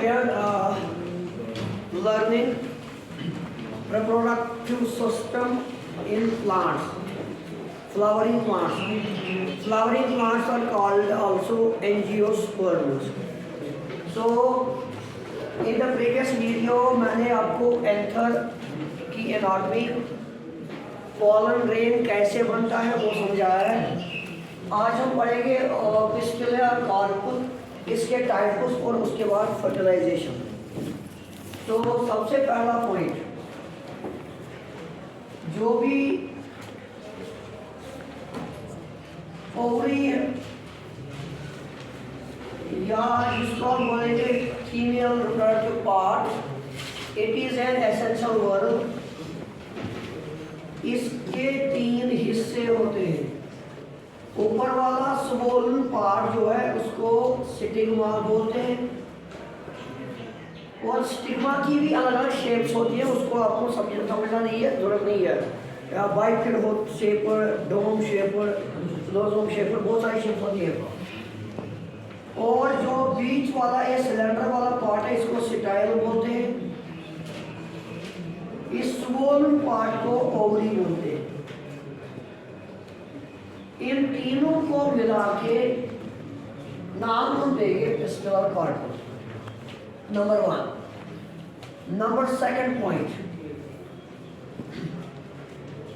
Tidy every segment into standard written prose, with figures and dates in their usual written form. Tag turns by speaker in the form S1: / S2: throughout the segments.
S1: we are learning reproductive system in plants, flowering plants. Flowering plants are called also angiosperms. So in the previous video मैंने आपको anther की anatomy, pollen grain कैसे बनता है वो समझाया है। आज हम पढ़ेंगे पिस्टिला कार्पुल, इसके टाइप्स और उसके बाद फर्टिलाइजेशन। तो सबसे पहला पॉइंट, जो भी ओवरी या जिसको हम बोलेंगे female reproductive part, it is an essential verb. इसके 3 हिस्से होते हैं। ऊपर वाला स्वोलन पार्ट जो है उसको स्टिग्मा बोलते हैं, और स्टिग्मा की भी अलग अलग शेप्स होती है, उसको आपको समझना नहीं है, जरूरत नहीं है। बाइफिड हो शेपर, डोम शेपर, लोजोम शेपर, बहुत सारी शेप होती है। और जो बीच वाला ये सिलेंडर वाला पार्ट है इसको स्टाइल बोलते हैं। इस स्वोलन पार्ट को ओवरी बोलते हैं। इन तीनों को मिला के नाम हम देंगे पिस्टिला कार्पुल। नंबर 1। नंबर 2 पॉइंट,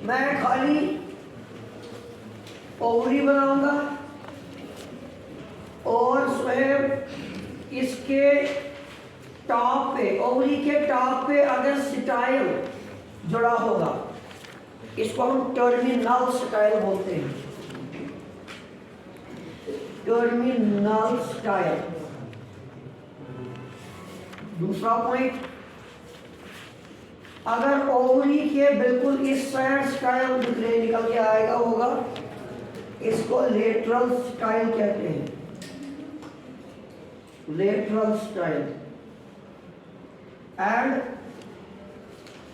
S1: मैं खाली ओवरी बनाऊंगा और स्वयं इसके टॉप पे, ओवरी के टॉप पे अगर स्टाइल जुड़ा होगा, इसको हम टर्मिनल स्टाइल बोलते हैं। Terminal style. दूसरा पॉइंट, अगर ओवरी के बिल्कुल इस साइड स्टाइल निकल के आएगा होगा, इसको लेटरल स्टाइल कहते हैं। Lateral style. And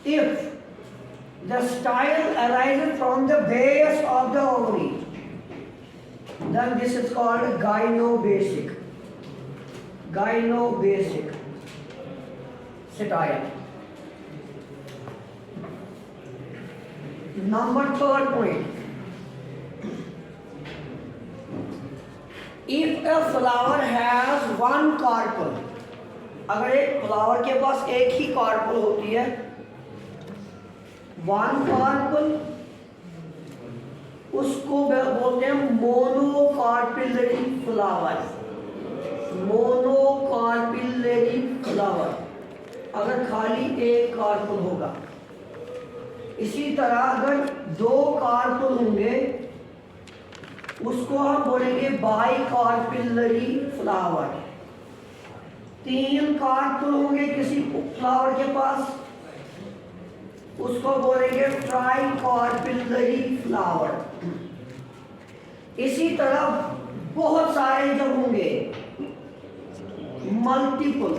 S1: if the style arises from the base of the ovary, then this is called gynobasic. Gynobasic style. Number 3 point, if a flower has one carpel, अगर एक flower के पास एक ही carpel होती है, one carpel, उसको बोलते हैं monocarpellary flower. Monocarpellary flower, अगर खाली एक कार्पल होगा। इसी तरह अगर 2 कार्पल होंगे उसको हम बोलेंगे बाइकार्पिलरी फ्लावर। 3 कार्पल होंगे किसी फ्लावर के पास, उसको बोलेंगे ट्राइकार्पिलरी फ्लावर। इसी तरह बहुत सारे जब होंगे मल्टीपल,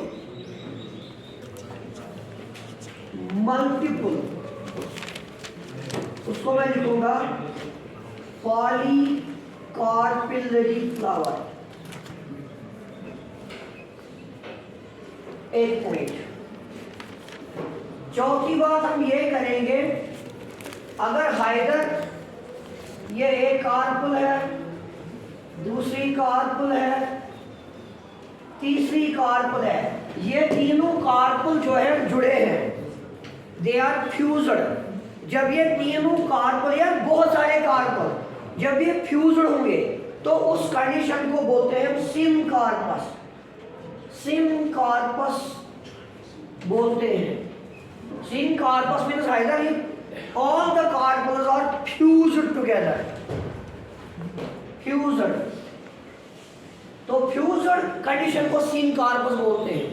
S1: उसको मैं लिखूंगा पॉलीकार्पिलरी फ्लावर। एक पॉइंट। चौथी बात हम ये करेंगे, अगर हाइडर ये एक कार्पल है, दूसरी कार्पल है, तीसरी कार्पल है, ये तीनों कार्पल जो है जुड़े हैं, दे आर फ्यूज्ड। जब ये तीनों कार्पल या बहुत सारे कार्पल जब ये फ्यूज्ड होंगे तो उस कंडीशन को बोलते हैं सिनकार्पस। सिनकार्पस बोलते हैं। Syncarpus means either all the carpels are fused together. Fused. तो फ्यूज्ड कंडीशन को syncarpus बोलते हैं।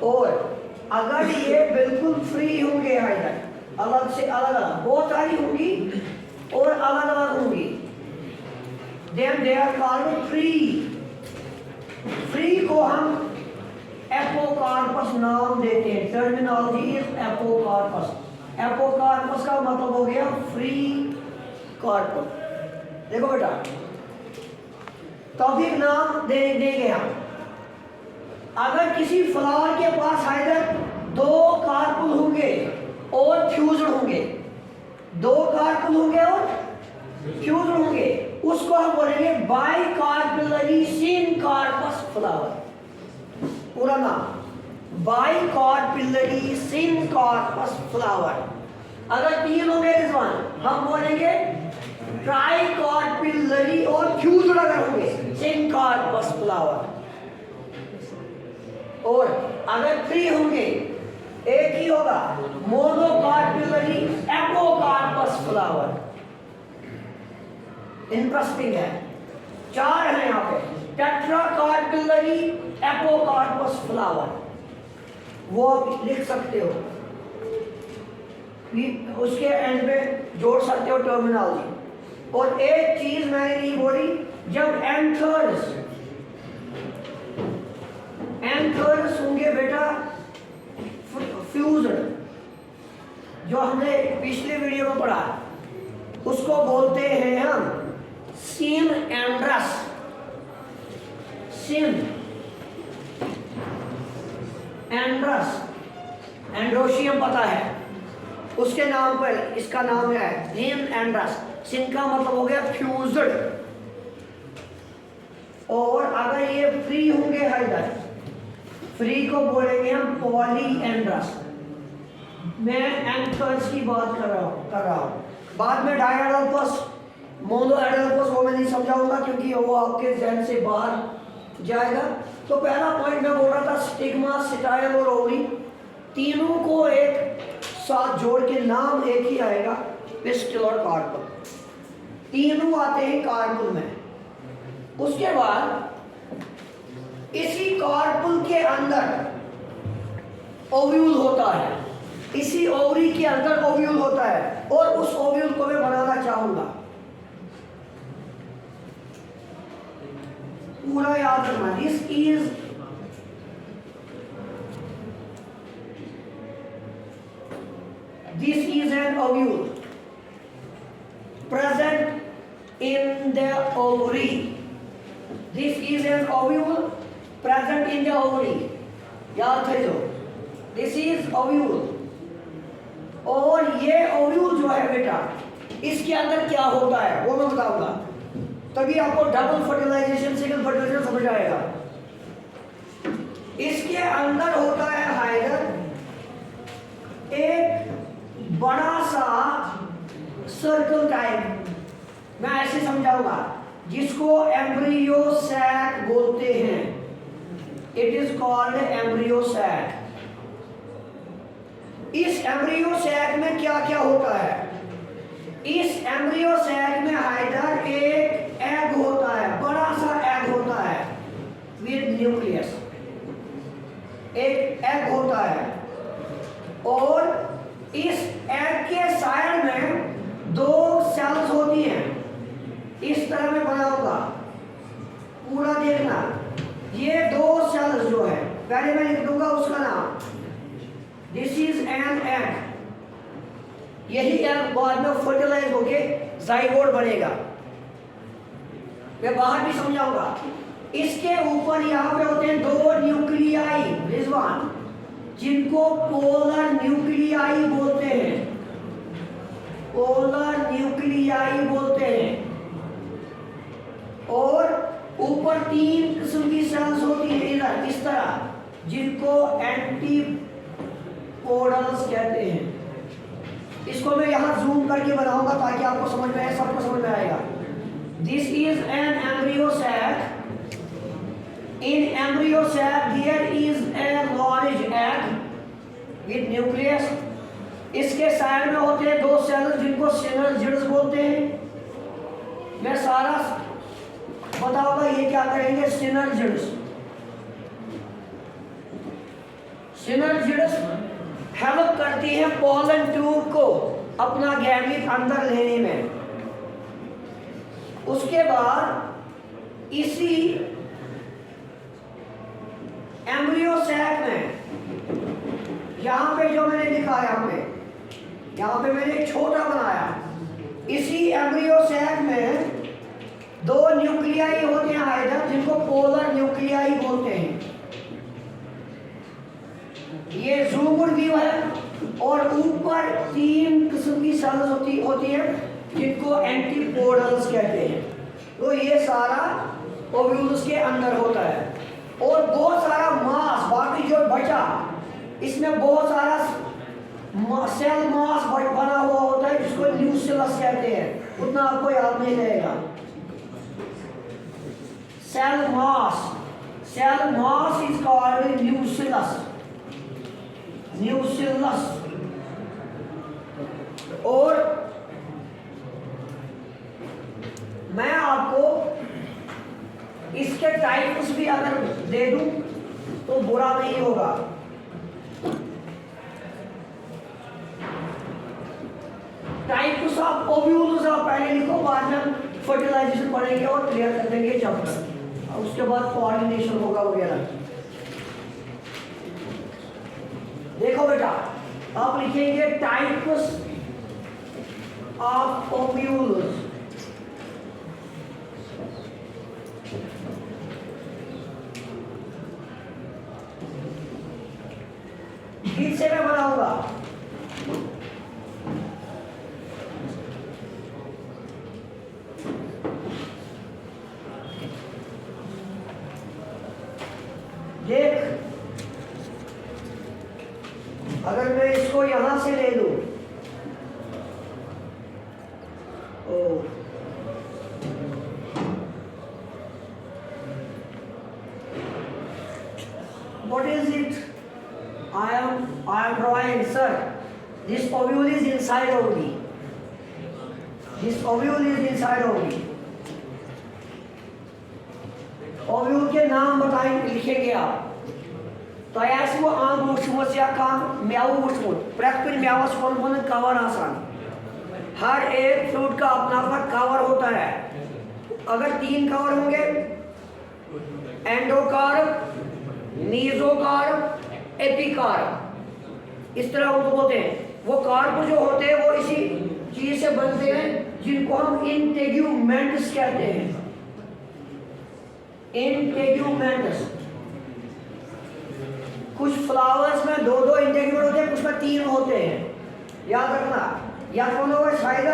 S1: और अगर ये बिल्कुल फ्री होंगे, either अलग से अलग, बहुत सारी होंगी और अलग अलग होंगी, then they are called free. Free को हम एपोकार्पस नाम देते हैं। Terminology is apocarpous. एपोकार्पस का मतलब हो गया फ्री कार्पल। देखो बेटा, टॉपिक नाम देंगे हम। अगर किसी फ्लावर के पास आइदर दो कार्पल होंगे और फ्यूजन होंगे, दो कार्पल होंगे और फ्यूजन होंगे, उसको हम बोलेंगे बाई कार्पिलरी सिनकार्पस फ्लावर। पूरा नाम बाई कार्पिलरी सिनकार्पस फ्लावर। अगर तीन होंगे रिजवान हम बोलेंगे ट्राई कार्पिलरी और फ्यूजन अगर होंगे सिनकार्पस फ्लावर। और अगर थ्री होंगे एक ही होगा मोनोकार्पिलरी एपोकार्पस फ्लावर। इंटरेस्टिंग है, चार है यहाँ पे टेट्राकार्पिलरी एपोकार्पस फ्लावर, वो आप लिख सकते हो, उसके एंड पे जोड़ सकते हो टर्मिनोलॉजी। और एक चीज मैंने नहीं बोली, जब एंथर्स होंगे बेटा फ्यूजन, जो हमने पिछले वीडियो में पढ़ा, उसको बोलते हैं हम सिन एंड्रस। सिन एंड्रस, एंड्रोशियम पता है, उसके नाम पर इसका नाम है सिन एंड्रस। सिन का मतलब हो गया फ्यूज्ड। और अगर ये फ्री होंगे हाइड्रस, फ्री को बोलेंगे हम पॉलीएंड्रस। मैं एंथर्स की बात कर रहा हूँ। बाद में डायएडल्फस, मोनोएडल्फस वो मैं नहीं समझाऊंगा क्योंकि वो आपके जहन से बाहर जाएगा। तो पहला पॉइंट मैं बोल रहा था स्टिग्मा, स्टाइल और ओवरी, तीनों को एक साथ जोड़ के नाम एक ही आएगा, पिस्टिल और कार्पल। तीनों आते हैं कार्पल में। उसके बाद इसी कार्पल के अंदर ओव्यूल होता है, इसी ओवरी के अंदर ओव्यूल होता है, और उस ओव्यूल को मैं बनाना चाहूंगा। पूरा याद रखना, this is an ovule present in the ovary. This is an ovule present in the ovary. याद थे जो this is ovule। और ये ओव्यूल जो है बेटा, इसके अंदर क्या होता है वो मैं बताऊंगा, तभी आपको डबल फर्टिलाइजेशन, सिंगल फर्टिलाइजेशन समझ आएगा। इसके अंदर होता है हाइडर एक बड़ा सा सर्कल टाइप, मैं ऐसे समझाऊंगा, जिसको एम्ब्रियो सैक बोलते हैं। It is called embryo sac. इस एम्ब्रियो सैक में क्या क्या होता है? इस एम्ब्रियो सैक में हाइडर एक एग होता है, बड़ा सा एग होता है विद न्यूक्लियस, एक एग होता है। और इस एग के साइड में दो सेल्स होती हैं, इस तरह में बना होगा, पूरा देखना। ये दो सेल्स जो है, पहले मैं लिख दूंगा उसका नाम, दिस इज एन एग। यही एग बाद में फर्टिलाइज होके जाइगोट बनेगा, मैं बाहर भी समझाऊंगा। इसके ऊपर यहाँ पे होते हैं दो न्यूक्लियाई रिजवान, जिनको पोलर न्यूक्लियाई बोलते हैं, पोलर न्यूक्लियाई बोलते हैं। और ऊपर तीन किस्म की सेल्स होती है इधर इस तरह, जिनको एंटीपोडल्स कहते हैं। इसको मैं यहाँ जूम करके बनाऊंगा ताकि आपको समझ में आए, सबको समझ में आएगा। This is an embryo sac. In embryo sac there is a large egg with nucleus. इसके साइड में होते हैं दो सेल्स जिनको सिनर्जिड्स बोलते हैं। मैं सारा बताऊंगा ये क्या करेंगे। सिनर्जिड्स, सिनर्जिड्स हेल्प करती हैं पोलन ट्यूब को अपना गैमीट अंदर लेने में। उसके बाद इसी एम्ब्रियो सैक में यहाँ पे जो मैंने लिखा है, यहाँ पे मैंने एक छोटा बनाया। इसी एम्ब्रियो सैक में दो न्यूक्लियाई होते हैं हाइडर, जिनको पोलर न्यूक्लियाई बोलते हैं। ये जूमर व्यू है और ऊपर 3 किस्म की सेल्स होती है जिनको एंटीपोडल्स कहते हैं। तो ये सारा ओव्यूल्स के अंदर होता है और बहुत सारा मास, बाकी जो बचा इसमें बहुत सारा सेल मास बना हुआ होता है जिसको न्यूक्लियस कहते हैं, उतना आपको याद नहीं रहेगा। Cell mass is called nucleus. और मैं आपको इसके टाइप्स भी अगर दे दूं तो बुरा नहीं होगा। टाइप्स ऑफ ओव्यूल्स आप पहले लिखो, बाद में फर्टिलाइजेशन पढ़ेंगे और क्लियर कर देंगे चैप्टर, उसके बाद कोऑर्डिनेशन होगा वगैरह। देखो बेटा, आप लिखेंगे टाइप्स ऑफ ओव्यूल्स। इससे मैं बनाऊंगा देख, अगर मैं इसको यहां से ले लूं, what is it? I am drawing, sir. This ovule is inside only. This ovule is inside only. Ovule के नाम बताएंगे, लिखेंगे आप। तो ऐसे वो आम वुचमुत या काम म्याऊ वुचमुत प्रैक्टिकल म्यावस कौन कवर आसान। हर एक फ्रूट का अपना अपना कवर होता है। अगर 3 कवर होंगे, एंडोकार्प, मीजोकार्प, एपिकार्प, इस तरह उनको बोलते हैं। वो कार्प जो होते हैं वो इसी चीज से बनते हैं जिनको हम इंटेग्यूमेंट्स कहते हैं। इंटेग्यूमेंट्स, कुछ फ्लावर्स में 2 इंटेग्यूमेंट होते हैं, कुछ में 3 होते हैं। याद रखना, या तो शायद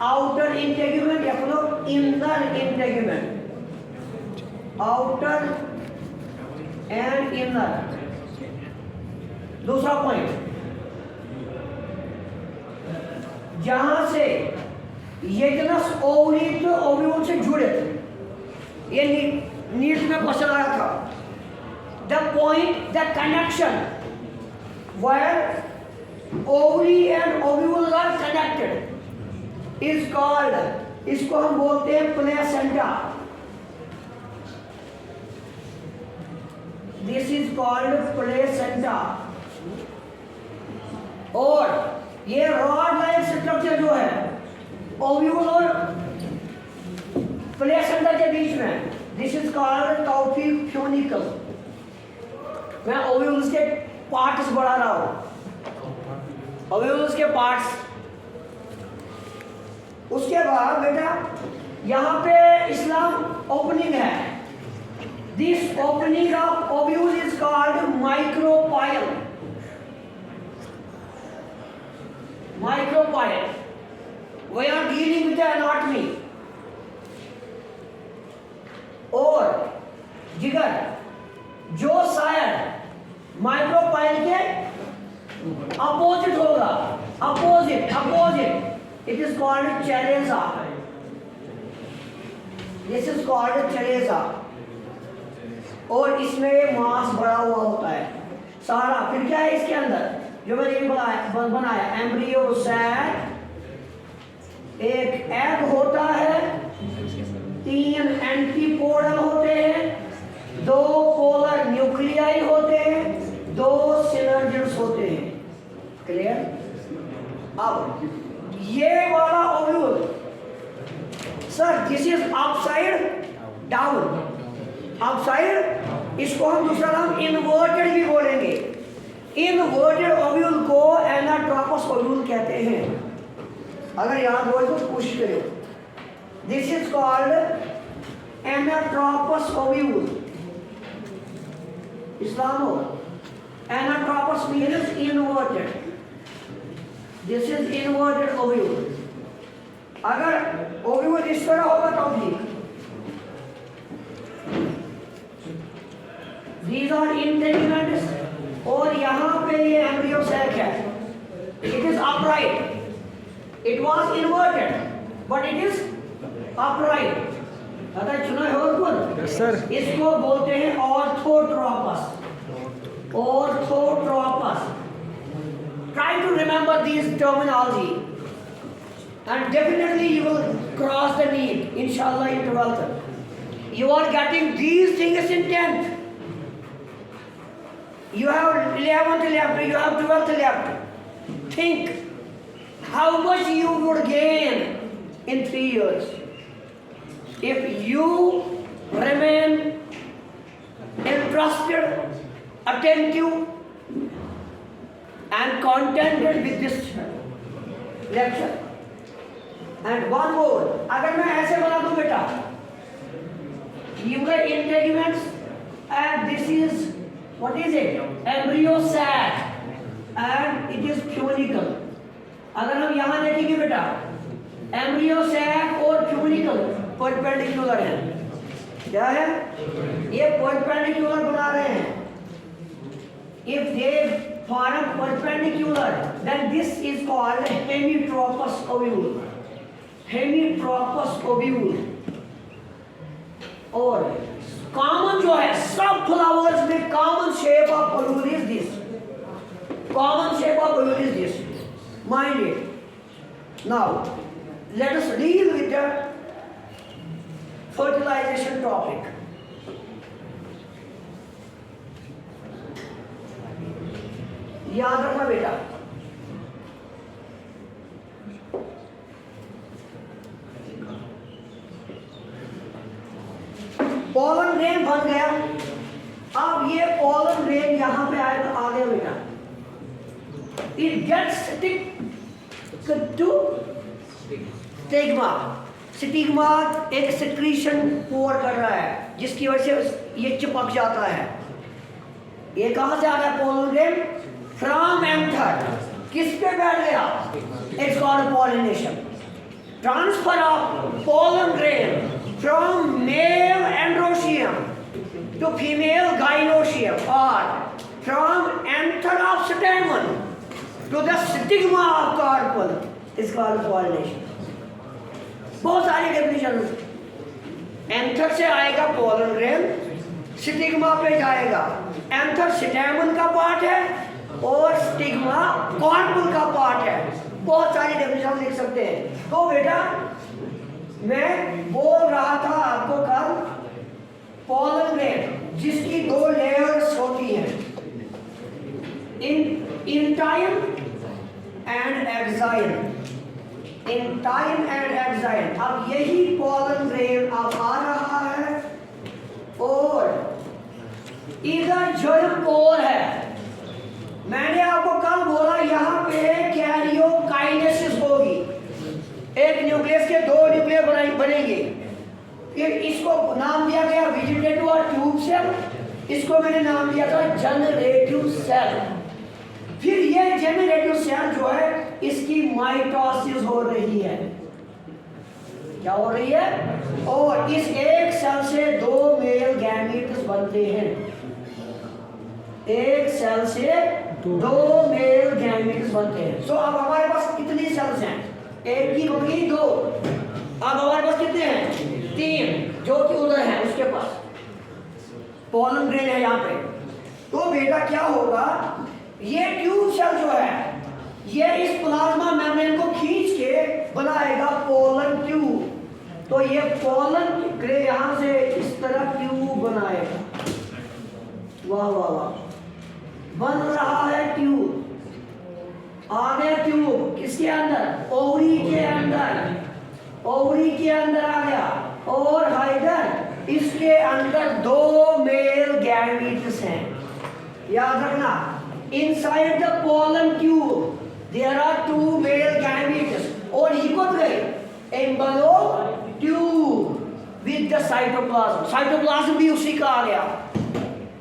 S1: आउटर इंटेग्यूमेंट या तो inner integument, outer and inner. दूसरा पॉइंट, जहां से ये जनस ओवरी तो ओव्यूल से जुड़े, ये नीट में क्वेश्चन आया था। The point, the connection where ovary and ovule are connected is called, इसको हम बोलते हैं placenta. This is called placenta. और ये रॉड लाइक स्ट्रक्चर जो है ओव्यूल और प्लेसेंटा के बीच में, दिस इज कॉल्ड काउफी फ्यूनिकल। मैं ओव्यूल्स के पार्ट्स बढ़ा रहा हूं, ओव्यूल्स के पार्ट्स। उसके बाद बेटा यहां पे इस्लाम ओपनिंग है। This opening of ovule is called micropyle. Micropial. We are dealing with the anatomy. और जिगर जो शायद माइक्रोपाइल के अपोजिट होगा, opposite, it is called chalaza. This is called chalaza. और इसमें मांस भरा हुआ होता है सारा। फिर क्या है इसके अंदर, जो मैंने बनाया एम्ब्रियो सैक, एक एग होता है, 3 एंटीपोडल होते हैं, 2 पोलर न्यूक्लियाई होते हैं, 2 सिनर्जिड्स होते हैं। क्लियर? अब ये वाला ovule, sir this is upside down, upside, इसको हम दूसरा नाम इन्वर्टेड भी बोलेंगे। इन्वर्टेड ओव्यूल को एनाट्रोपस ओव्यूल कहते हैं। अगर याद हो तो पूछ करो। This is called anatropous ovule. इस्लाम हो Anatropous means inverted. This is inverted ovule. अगर ovule इस तरह होगा तो ठीक. These are integuments. और यहाँ पे ये embryo sac है. It is upright. It was inverted, but it is upright. अगर चुना है और कौन?
S2: Sir.
S1: इसको बोलते हैं orthotropous. Orthotropous. Try to remember these terminology, and definitely you will cross the need, inshallah, in 12th. You are getting these things in 10th. You have 11th left, you have 12th left. Think how much you would gain in 3 years if you remain interested, attentive and contented with this lecture. And one more, अगर मैं ऐसे बना दूं बेटा, you get integuments and this is, what is it? Embryo sac and it is funicle. अगर हम यहाँ देखेंगे बेटा, embryo sac और funicle perpendicular है. क्या है? ये perpendicular बना रहे हैं. If they form perpendicular, then this is called hemitropous ovule. Hemitropous ovule. और common जो है, सब flowers में common shape of ovule is this. Common shape of ovule is this. Mind it. Now, let us deal with the fertilization topic. याद रखना बेटा, pollen grain बन गया. अब ये pollen grain यहाँ पे आएगा, आ गया बेटा. It gets stick to stigma. Stigma एक secretion pour कर रहा है, जिसकी वजह से ये चिपक जाता है. ये कहाँ से आ गया pollen grain? From anther. किस पे बैठ गया? It's called pollination. Transfer of pollen grain from male androecium to female gynoecium, or from anther of stamen to the stigma of carpel is called pollination. बहुत सारी डेफिनेशन. एंथर से आएगा pollen grain, stigma पे जाएगा. Anther स्टेमन का part है और stigma carpel का पार्ट है. बहुत सारी डेफिनेशन लिख सकते हैं. तो बेटा मैं बोल रहा था आपको कल, pollen grain जिसकी 2 लेयर्स होती हैं, in time and exile. In time and exile. अब यही pollen grain अब आ रहा है और इधर जर्म पोर है. मैंने आपको कल बोला यहाँ पे कैरियोकाइनेसिस होगी. एक न्यूक्लियस के 2 न्यूक्लियर बनेंगे. फिर इसको नाम दिया गया वेजिटेटिव और ट्यूब सेल. इसको मैंने नाम दिया था जनरेटिव सेल. फिर ये जनरेटिव सेल जो है, इसकी माइटोसिस हो रही है. क्या हो रही है? और इस एक सेल से 2 मेल गैमीट्स बनते हैं. एक सेल से 2 मेल गैमीट्स बनते हैं. सो अब हमारे पास कितनी सेल्स हैं? एक की बन गई 2. अब हमारे पास कितने हैं? 3, जो कि उधर है उसके पास. pollen grain है यहाँ पे. तो बेटा क्या होगा, ये ट्यूब सेल जो है, ये इस प्लाज्मा मेम्ब्रेन को खींच के बनाएगा पोलन ट्यूब. तो ये पोलन ग्रे यहाँ से इस तरह ट्यूब बनाएगा. वाह वाह वाह, बन रहा है ट्यूब. आ गया ट्यूब किसके अंदर? ओवरी के अंदर. ओवरी के अंदर आ गया. और हाइडर इसके अंदर 2 मेल गैमीट्स हैं. याद रखना, inside the pollen tube there are 2 male gametes. और ये कौन गए? Embryo tube with the cytoplasm. Cytoplasm भी उसी का आ गया.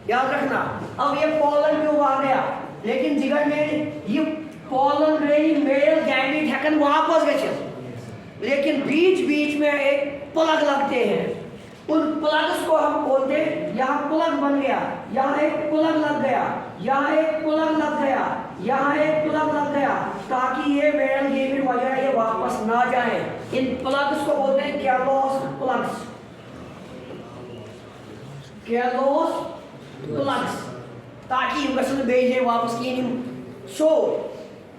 S1: याद रखना। अब ये पोलन ट्यूब आ गया, लेकिन जिगर में ये पोलन रही मेल गैमीट हेकन वापस गए, लेकिन बीच बीच में एक प्लग लगते हैं। उन प्लग्स को हम बोलते हैं, यहाँ प्लग बन गया, यहाँ एक प्लग लग गया, यहाँ एक प्लग लग गया, यहाँ एक प्लग लग गया, ताकि ये मेल गैमीट वगैरह ये वापस ना जाए। इन प्लग्स को बोलते हैं कैलोस प्लग्स, कैलोस प्लग्स, ताकि युगस में भेजे वापस की नहीं। सो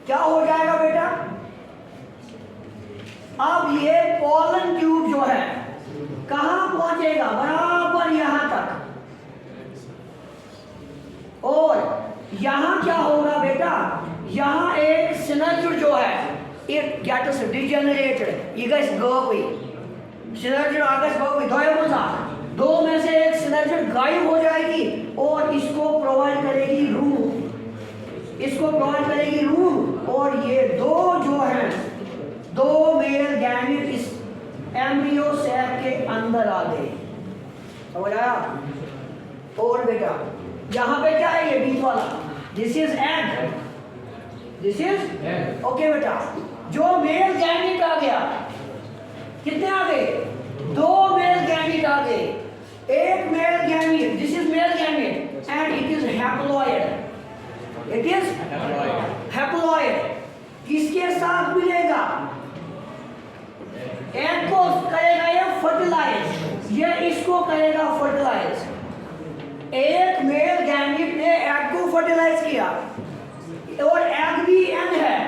S1: क्या हो जाएगा बेटा, अब ये पोलन ट्यूब जो है कहां पहुंचेगा, बराबर यहां तक, और यहां क्या होगा बेटा, यहां एक सिनर्जिड जो है it gets degenerated, you guys go away, synergid आगे go away, दो में से एक सिनर्जिड गायब हो जाएगी और इसको प्रोवाइड करेगी रूम, इसको प्रोवाइड करेगी रूम, और ये दो जो हैं, दो मेल गैमीट इस एम्ब्रियो सैक के अंदर आ गए, समझ आया। और बेटा यहाँ पे क्या है, ये बीच वाला, this is egg, this is okay बेटा। जो मेल गैमीट आ गया, कितने आ गए, दो मेल गैमीट आ गए, एक male gamete, this is male gamete and it is haploid, it is haploid, किसके साथ मिलेगा, एग को करेगा ये फर्टिलाइज, ये इसको करेगा फर्टिलाइज। एक मेल गैमीट ने एग को फर्टिलाइज किया, और एग भी एन है,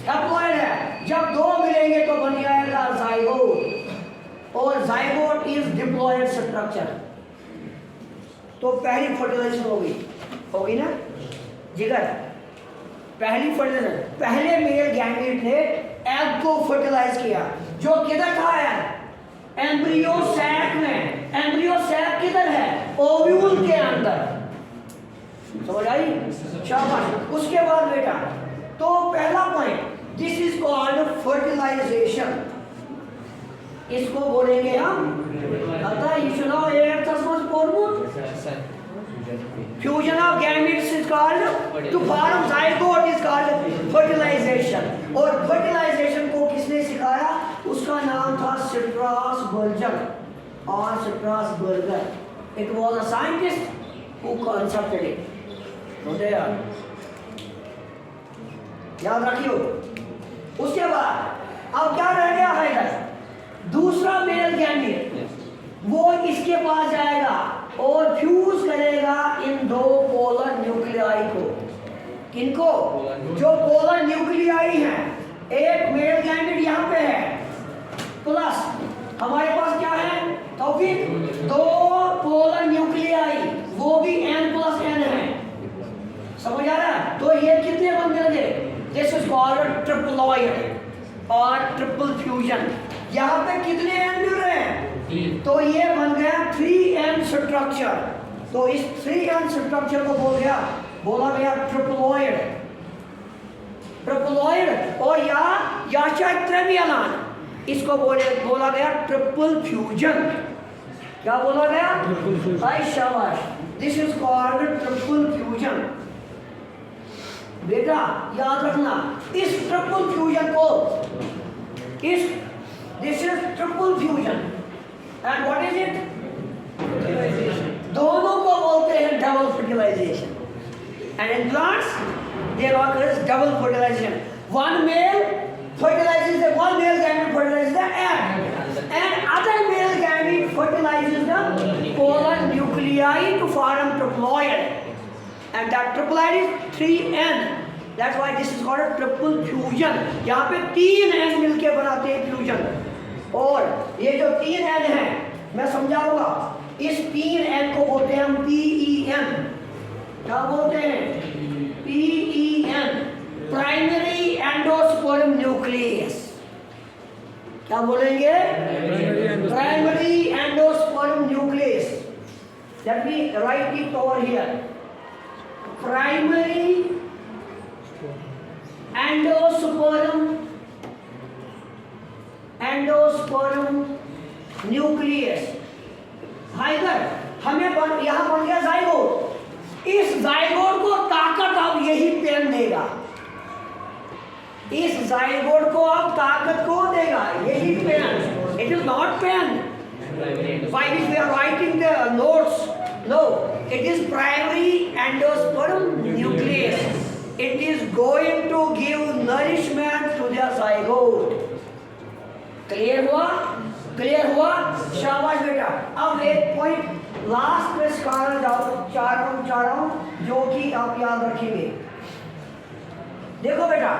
S1: हैप्लॉइड है, जब दो मिलेंगे तो बन जाएगा जाइगोट, और जाइगोट इज डिप्लॉयड स्ट्रक्चर। तो पहली फर्टिलाइजेशन होगी ना जिगर, पहली फर्टिलाइजेशन, पहले मेल गैमीट ने एग को फर्टिलाइज किया, जो किधर था एग, एम्ब्रियो सैक में, एम्ब्रियो सैक किधर है, ओव्यूल के अंदर, समझ आई, शाबाश। उसके बाद बेटा, तो पहला point, this is called fertilization, इसको बोलेंगे हम, अतः इसनो एक तस्मस पोर्मुट, fusion of gametes is called, to form zygote is called fertilization, और fertilization को किसने सिखाया, उसका नाम था स्ट्रासबर्गर, और Strasburger, it was a scientist who concepted it, होते यार, याद रखियो। उसके बाद अब क्या रह गया है इधर, दूसरा मेल गैमीट, वो इसके पास जाएगा और फ्यूज करेगा इन दो पोलर न्यूक्लियाई को, किनको, जो पोलर न्यूक्लियाई हैं, एक मेल गैमीट यहाँ पे है, प्लस हमारे पास क्या है तौफीक, दो पोलर न्यूक्लियाई, वो भी n+n है, समझ आ रहा है। तो ये कितने बन गए, दिस इज कॉल्ड ट्रिप्लॉइड और ट्रिपल फ्यूजन। यहाँ पे कितने n मिल रहे हैं, तो ये बन गया 3n स्ट्रक्चर। तो इस 3n स्ट्रक्चर को बोला गया ट्रिप्लॉइड, ट्रिप्लॉइड, और या शायद ट्रेमियलान, इसको बोला गया ट्रिपल फ्यूजन। क्या बोला गया, आई शाबाश, this is called triple fusion. बेटा याद रखना, इस ट्रिपल फ्यूजन को, this is triple fusion, and what is it, दोनों को बोलते हैं double fertilization, and in plants there occurs double fertilization, one male fertilizes the one male gamete fertilizes the egg, and other male gamete fertilizes the polar nuclei to form triploid, and that triploid is 3n, that's why this is called a triple fusion। यहाँ पे 3n मिलके बनाते हैं fusion, और ये जो 3n है मैं समझाऊंगा, इस 3n को बोलते हैं हम PEN, क्या बोलते हैं, PEN, प्राइमरी एंडोस्पर्म न्यूक्लियस। क्या बोलेंगे, primary endosperm nucleus. Let me right it over here, primary endosperm nucleus, either यहाँ बन गया जाइगोट। इस जाइगोट को ताकत अब यही पेन देगा। इस जाइगोट को अब ताकत को देगा यही pen. It is not pen by which we are writing the notes. No, it is primary endosperm nucleus. It is going to give nourishment to the zygote. Clear हुआ? Clear हुआ? शाबाश बेटा। अब एक पॉइंट लास्ट पे सिखाना चाह रहा हूं जो कि आप याद रखेंगे। देखो बेटा,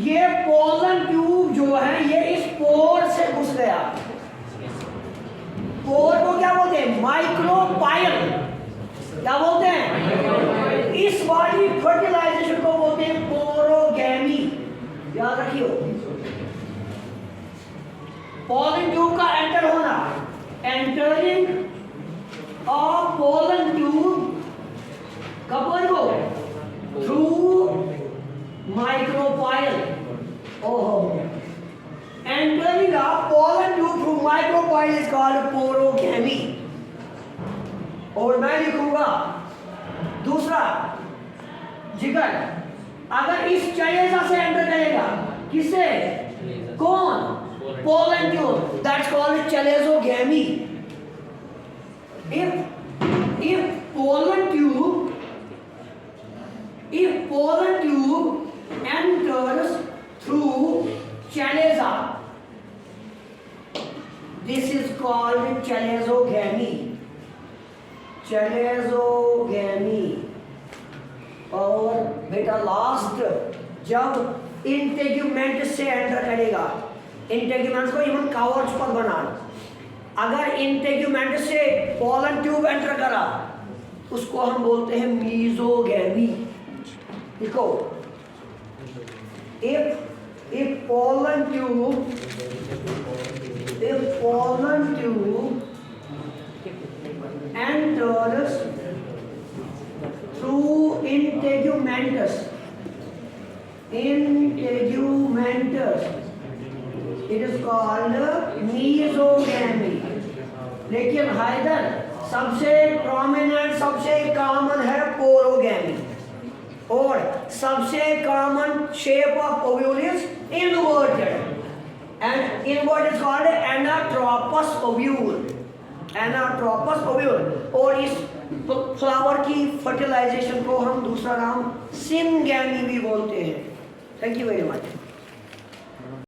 S1: ये पोलन ट्यूब जो है ये इस पोर से घुस गया। पोर को क्या बोलते हैं? माइक्रोपाइल। क्या बोलते हैं? इस वाली फर्टिलाइजेशन को बोलते हैं पोरोगैमी। याद रखियो, पोलन ट्यूब का एंटर होना, एंटरिंग ऑफ पोलन ट्यूब कब हो? Through micropyle. ओहो, entering the pollen tube through microcoil is called porogamy। और मैं लिखूंगा दूसरा जिगर, अगर इस चलेजा से एंटर करेगा, किससे? कौन? pollen tube, that's called chalezogamy। if pollen tube enters through chaleza, this is called chalezogamy। chalezogamy। और बेटा लास्ट, जब इंटेग्यूमेंट से एंटर करेगा, इंटेग्यूमेंट को इवन कवर्स पर बनाना, अगर इंटेग्यूमेंट से पोलन ट्यूब एंटर करा उसको हम बोलते हैं मीजोगैमी। देखो, if pollen tube enters through integumentus, it is called mesogamy। लेकिन हाइदर सबसे प्रोमिनेंट, सबसे कॉमन है पोरोगैमी, और सबसे common shape of ovule is inverted, and inward is called anatropous ovule। anatropous ovule। और इस फ्लावर की फर्टिलाइजेशन को हम दूसरा नाम सिनगैमी भी बोलते हैं। Thank you very much.